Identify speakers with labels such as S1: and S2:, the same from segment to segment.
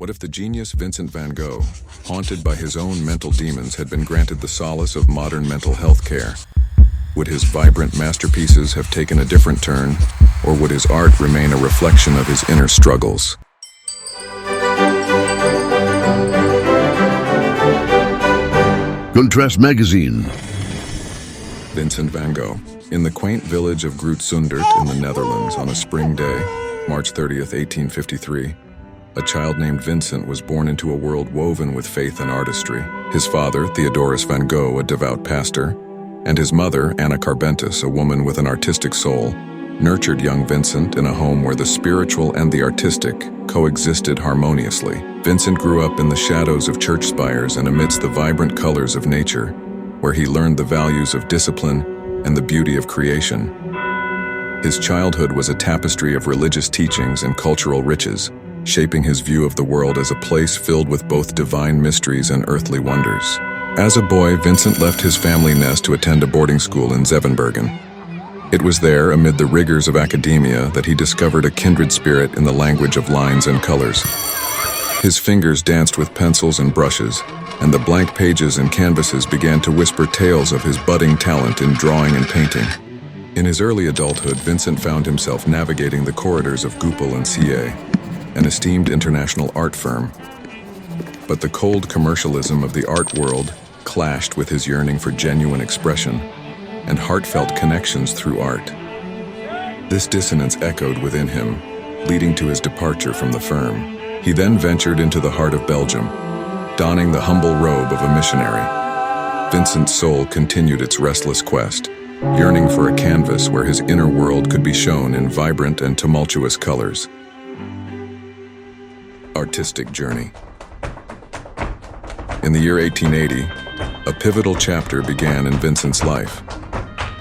S1: What if the genius Vincent van Gogh, haunted by his own mental demons, had been granted the solace of modern mental health care? Would his vibrant masterpieces have taken a different turn, or would his art remain a reflection of his inner struggles?
S2: Contrast Magazine.
S1: Vincent van Gogh. In the quaint village of Groot-Zundert in the Netherlands on a spring day, March 30th, 1853, a child named Vincent was born into a world woven with faith and artistry. His father, Theodorus van Gogh, a devout pastor, and his mother, Anna Carbentus, a woman with an artistic soul, nurtured young Vincent in a home where the spiritual and the artistic coexisted harmoniously. Vincent grew up in the shadows of church spires and amidst the vibrant colors of nature, where he learned the values of discipline and the beauty of creation. His childhood was a tapestry of religious teachings and cultural riches, shaping his view of the world as a place filled with both divine mysteries and earthly wonders. As a boy, Vincent left his family nest to attend a boarding school in Zevenbergen. It was there, amid the rigors of academia, that he discovered a kindred spirit in the language of lines and colors. His fingers danced with pencils and brushes, and the blank pages and canvases began to whisper tales of his budding talent in drawing and painting. In his early adulthood, Vincent found himself navigating the corridors of Goupil and Sier, an esteemed international art firm. But the cold commercialism of the art world clashed with his yearning for genuine expression and heartfelt connections through art. This dissonance echoed within him, leading to his departure from the firm. He then ventured into the heart of Belgium, donning the humble robe of a missionary. Vincent's soul continued its restless quest, yearning for a canvas where his inner world could be shown in vibrant and tumultuous colors. Artistic journey. In the year 1880, a pivotal chapter began in Vincent's life.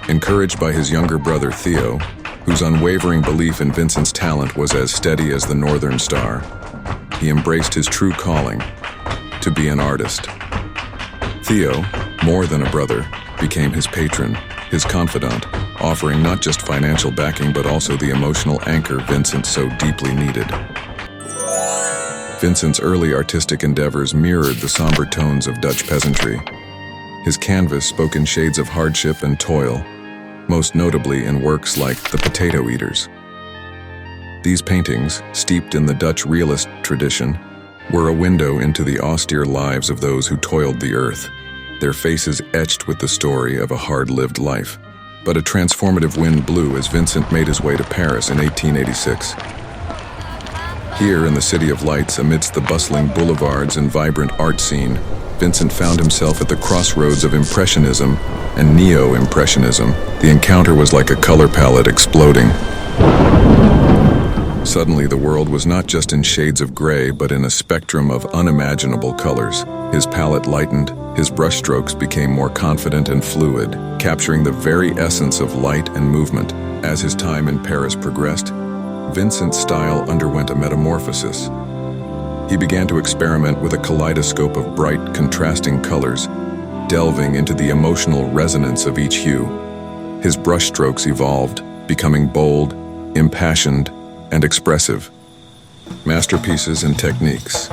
S1: Encouraged by his younger brother Theo, whose unwavering belief in Vincent's talent was as steady as the northern star, he embraced his true calling, to be an artist. Theo, more than a brother, became his patron, his confidant, offering not just financial backing but also the emotional anchor Vincent so deeply needed. Vincent's early artistic endeavors mirrored the somber tones of Dutch peasantry. His canvas spoke in shades of hardship and toil, most notably in works like The Potato Eaters. These paintings, steeped in the Dutch realist tradition, were a window into the austere lives of those who toiled the earth, their faces etched with the story of a hard-lived life. But a transformative wind blew as Vincent made his way to Paris in 1886. Here in the City of Lights, amidst the bustling boulevards and vibrant art scene, Vincent found himself at the crossroads of Impressionism and Neo-Impressionism. The encounter was like a color palette exploding. Suddenly, the world was not just in shades of gray, but in a spectrum of unimaginable colors. His palette lightened, his brushstrokes became more confident and fluid, capturing the very essence of light and movement. As his time in Paris progressed, Vincent's style underwent a metamorphosis. He began to experiment with a kaleidoscope of bright, contrasting colors, delving into the emotional resonance of each hue. His brushstrokes evolved, becoming bold, impassioned, and expressive. Masterpieces and techniques.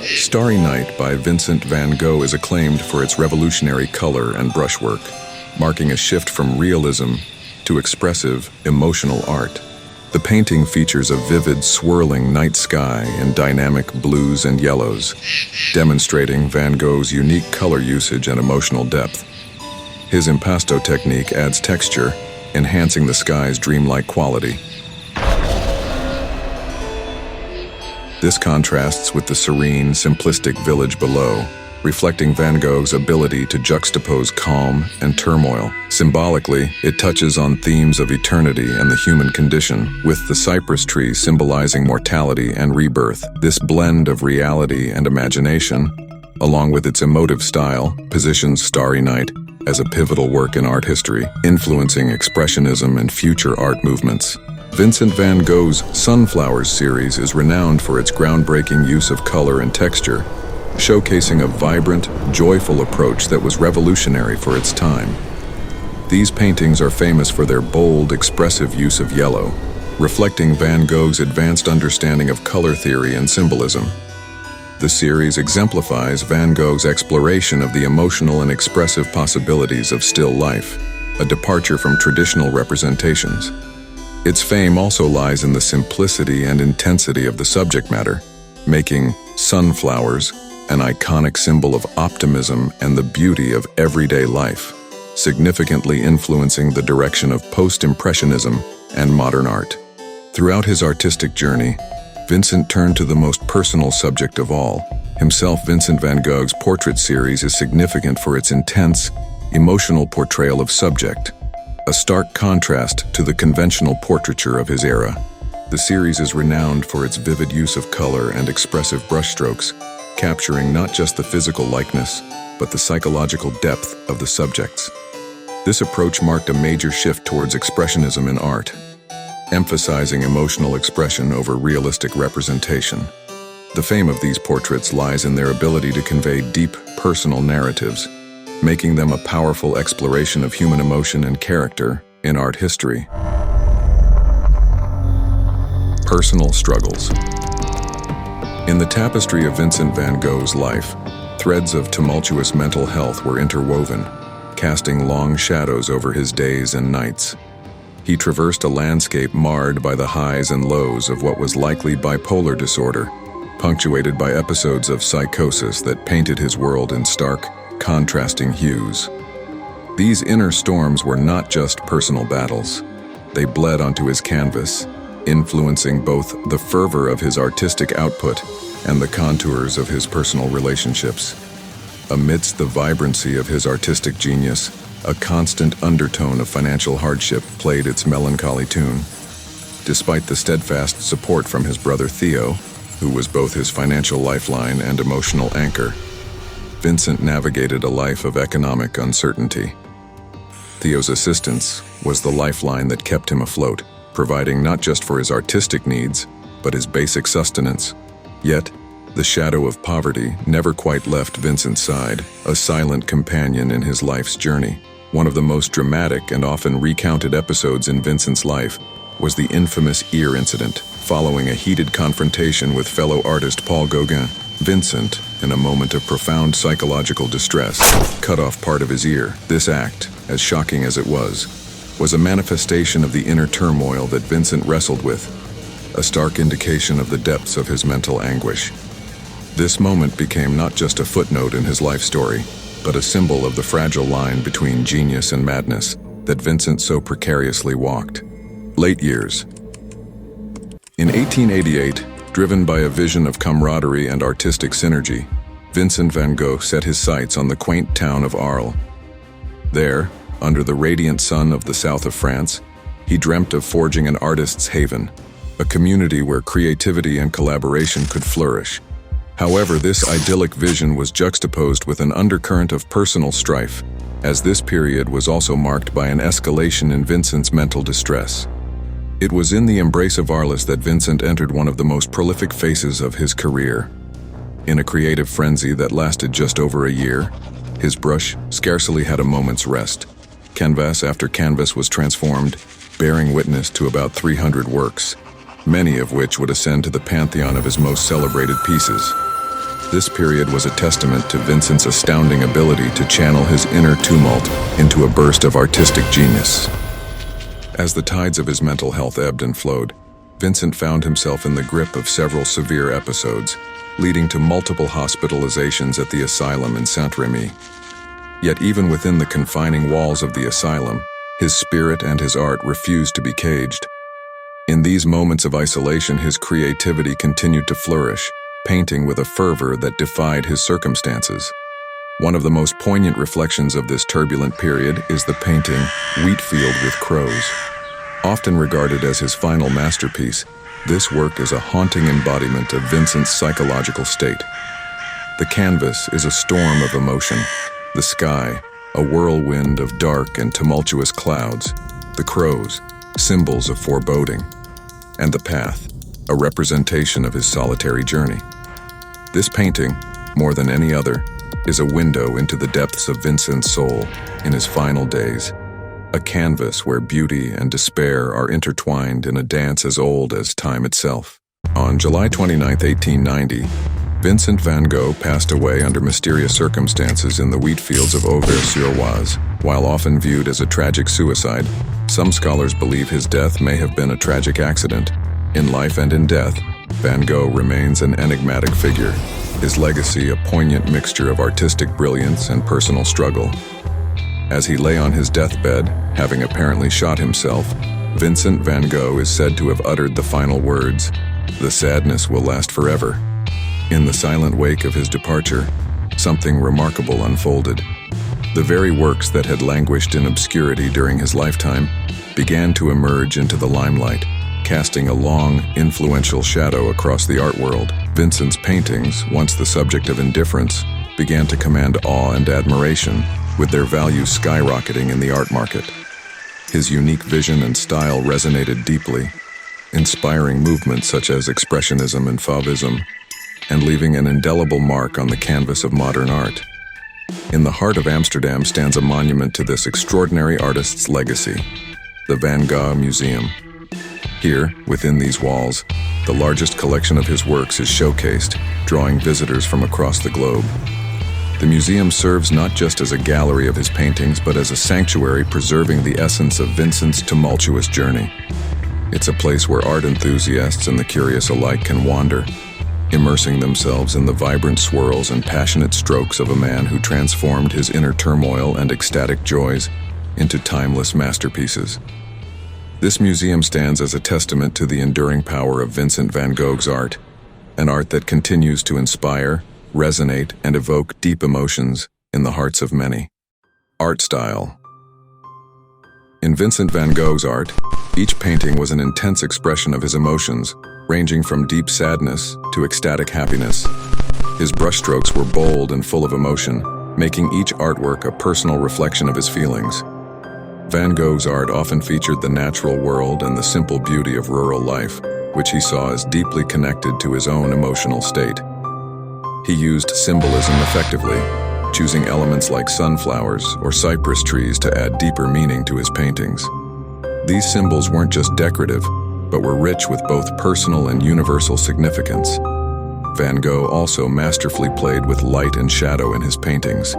S1: Starry Night by Vincent van Gogh is acclaimed for its revolutionary color and brushwork, marking a shift from realism to expressive, emotional art. The painting features a vivid, swirling night sky in dynamic blues and yellows, demonstrating Van Gogh's unique color usage and emotional depth. His impasto technique adds texture, enhancing the sky's dreamlike quality. This contrasts with the serene, simplistic village below, reflecting Van Gogh's ability to juxtapose calm and turmoil. Symbolically, it touches on themes of eternity and the human condition, with the cypress tree symbolizing mortality and rebirth. This blend of reality and imagination, along with its emotive style, positions Starry Night as a pivotal work in art history, influencing expressionism and future art movements. Vincent van Gogh's Sunflowers series is renowned for its groundbreaking use of color and texture, showcasing a vibrant, joyful approach that was revolutionary for its time. These paintings are famous for their bold, expressive use of yellow, reflecting Van Gogh's advanced understanding of color theory and symbolism. The series exemplifies Van Gogh's exploration of the emotional and expressive possibilities of still life, a departure from traditional representations. Its fame also lies in the simplicity and intensity of the subject matter, making sunflowers an iconic symbol of optimism and the beauty of everyday life, significantly influencing the direction of post-impressionism and modern art. Throughout his artistic journey, Vincent turned to the most personal subject of all. Himself, Vincent van Gogh's portrait series is significant for its intense, emotional portrayal of subject, a stark contrast to the conventional portraiture of his era. The series is renowned for its vivid use of color and expressive brushstrokes, capturing not just the physical likeness, but the psychological depth of the subjects. This approach marked a major shift towards expressionism in art, emphasizing emotional expression over realistic representation. The fame of these portraits lies in their ability to convey deep, personal narratives, making them a powerful exploration of human emotion and character in art history. Personal struggles. In the tapestry of Vincent van Gogh's life, threads of tumultuous mental health were interwoven, casting long shadows over his days and nights. He traversed a landscape marred by the highs and lows of what was likely bipolar disorder, punctuated by episodes of psychosis that painted his world in stark, contrasting hues. These inner storms were not just personal battles. They bled onto his canvas, influencing both the fervor of his artistic output and the contours of his personal relationships. Amidst the vibrancy of his artistic genius, a constant undertone of financial hardship played its melancholy tune. Despite the steadfast support from his brother Theo, who was both his financial lifeline and emotional anchor, Vincent navigated a life of economic uncertainty. Theo's assistance was the lifeline that kept him afloat, providing not just for his artistic needs, but his basic sustenance. Yet, the shadow of poverty never quite left Vincent's side, a silent companion in his life's journey. One of the most dramatic and often recounted episodes in Vincent's life was the infamous ear incident. Following a heated confrontation with fellow artist Paul Gauguin, Vincent, in a moment of profound psychological distress, cut off part of his ear. This act, as shocking as it was a manifestation of the inner turmoil that Vincent wrestled with, a stark indication of the depths of his mental anguish. This moment became not just a footnote in his life story, but a symbol of the fragile line between genius and madness that Vincent so precariously walked. Late years. In 1888, driven by a vision of camaraderie and artistic synergy, Vincent van Gogh set his sights on the quaint town of Arles. There, under the radiant sun of the south of France, he dreamt of forging an artist's haven, a community where creativity and collaboration could flourish. However, this idyllic vision was juxtaposed with an undercurrent of personal strife, as this period was also marked by an escalation in Vincent's mental distress. It was in the embrace of Arles that Vincent entered one of the most prolific phases of his career. In a creative frenzy that lasted just over a year, his brush scarcely had a moment's rest. Canvas after canvas was transformed, bearing witness to about 300 works, many of which would ascend to the pantheon of his most celebrated pieces. This period was a testament to Vincent's astounding ability to channel his inner tumult into a burst of artistic genius. As the tides of his mental health ebbed and flowed, Vincent found himself in the grip of several severe episodes, leading to multiple hospitalizations at the asylum in Saint-Rémy. Yet even within the confining walls of the asylum, his spirit and his art refused to be caged. In these moments of isolation, his creativity continued to flourish, painting with a fervor that defied his circumstances. One of the most poignant reflections of this turbulent period is the painting Wheatfield with Crows. Often regarded as his final masterpiece, this work is a haunting embodiment of Vincent's psychological state. The canvas is a storm of emotion, the sky, a whirlwind of dark and tumultuous clouds, the crows, symbols of foreboding, and the path, a representation of his solitary journey. This painting, more than any other, is a window into the depths of Vincent's soul in his final days. a canvas where beauty and despair are intertwined in a dance as old as time itself. On July 29, 1890, Vincent van Gogh passed away under mysterious circumstances in the wheat fields of Auvers-sur-Oise. While often viewed as a tragic suicide, some scholars believe his death may have been a tragic accident. In life and in death, Van Gogh remains an enigmatic figure, his legacy a poignant mixture of artistic brilliance and personal struggle. As he lay on his deathbed, having apparently shot himself, Vincent van Gogh is said to have uttered the final words, "The sadness will last forever." In the silent wake of his departure, something remarkable unfolded. The very works that had languished in obscurity during his lifetime began to emerge into the limelight, casting a long, influential shadow across the art world. Vincent's paintings, once the subject of indifference, began to command awe and admiration, with their value skyrocketing in the art market. His unique vision and style resonated deeply, inspiring movements such as Expressionism and Fauvism, and leaving an indelible mark on the canvas of modern art. In the heart of Amsterdam stands a monument to this extraordinary artist's legacy, the Van Gogh Museum. Here, within these walls, the largest collection of his works is showcased, drawing visitors from across the globe. The museum serves not just as a gallery of his paintings, but as a sanctuary preserving the essence of Vincent's tumultuous journey. It's a place where art enthusiasts and the curious alike can wander, immersing themselves in the vibrant swirls and passionate strokes of a man who transformed his inner turmoil and ecstatic joys into timeless masterpieces. This museum stands as a testament to the enduring power of Vincent van Gogh's art, an art that continues to inspire, resonate, and evoke deep emotions in the hearts of many. Art style. In Vincent van Gogh's art, each painting was an intense expression of his emotions, ranging from deep sadness to ecstatic happiness. His brushstrokes were bold and full of emotion, making each artwork a personal reflection of his feelings. Van Gogh's art often featured the natural world and the simple beauty of rural life, which he saw as deeply connected to his own emotional state. He used symbolism effectively, choosing elements like sunflowers or cypress trees to add deeper meaning to his paintings. These symbols weren't just decorative, but were rich with both personal and universal significance. Van Gogh also masterfully played with light and shadow in his paintings,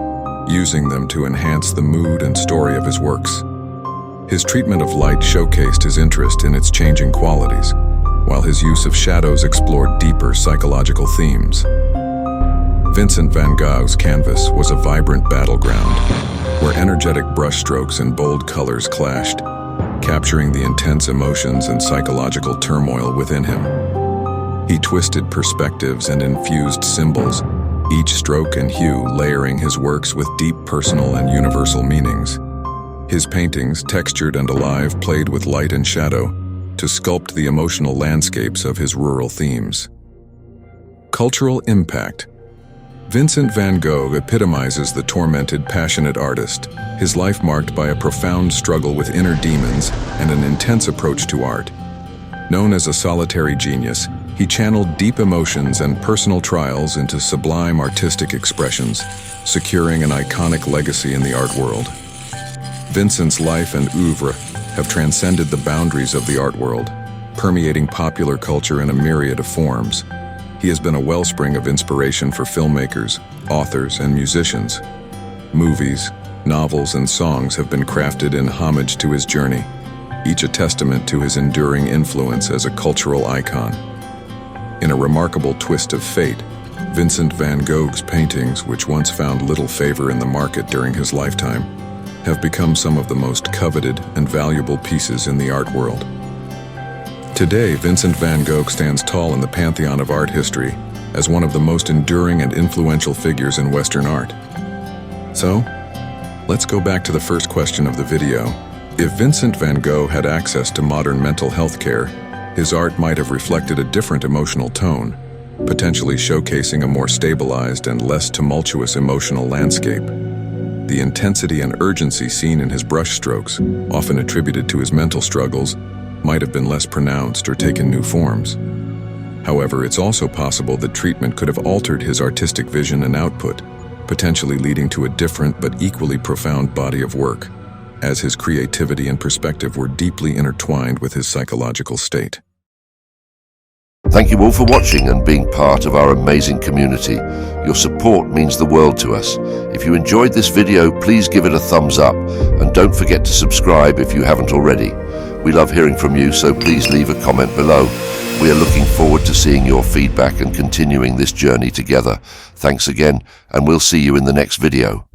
S1: using them to enhance the mood and story of his works. His treatment of light showcased his interest in its changing qualities, while his use of shadows explored deeper psychological themes. Vincent van Gogh's canvas was a vibrant battleground, where energetic brushstrokes and bold colors clashed, capturing the intense emotions and psychological turmoil within him. He twisted perspectives and infused symbols, each stroke and hue layering his works with deep personal and universal meanings. His paintings, textured and alive, played with light and shadow to sculpt the emotional landscapes of his rural themes. Cultural impact. Vincent van Gogh epitomizes the tormented, passionate artist, his life marked by a profound struggle with inner demons and an intense approach to art. Known as a solitary genius, he channeled deep emotions and personal trials into sublime artistic expressions, securing an iconic legacy in the art world. Vincent's life and oeuvre have transcended the boundaries of the art world, permeating popular culture in a myriad of forms. He has been a wellspring of inspiration for filmmakers, authors, and musicians. Movies, novels, and songs have been crafted in homage to his journey, each a testament to his enduring influence as a cultural icon. In a remarkable twist of fate, Vincent van Gogh's paintings, which once found little favor in the market during his lifetime, have become some of the most coveted and valuable pieces in the art world. Today, Vincent van Gogh stands tall in the pantheon of art history as one of the most enduring and influential figures in Western art. So, let's go back to the first question of the video. If Vincent van Gogh had access to modern mental health care, his art might have reflected a different emotional tone, potentially showcasing a more stabilized and less tumultuous emotional landscape. The intensity and urgency seen in his brushstrokes, often attributed to his mental struggles, might have been less pronounced or taken new forms. However, it's also possible that treatment could have altered his artistic vision and output, potentially leading to a different but equally profound body of work. as his creativity and perspective were deeply intertwined with his psychological state.
S2: Thank you all for watching and being part of our amazing community. Your support means the world to us. If you enjoyed this video, please give it a thumbs up and don't forget to subscribe if you haven't already. We love hearing from you, so please leave a comment below. We are looking forward to seeing your feedback and continuing this journey together. Thanks again, and we'll see you in the next video.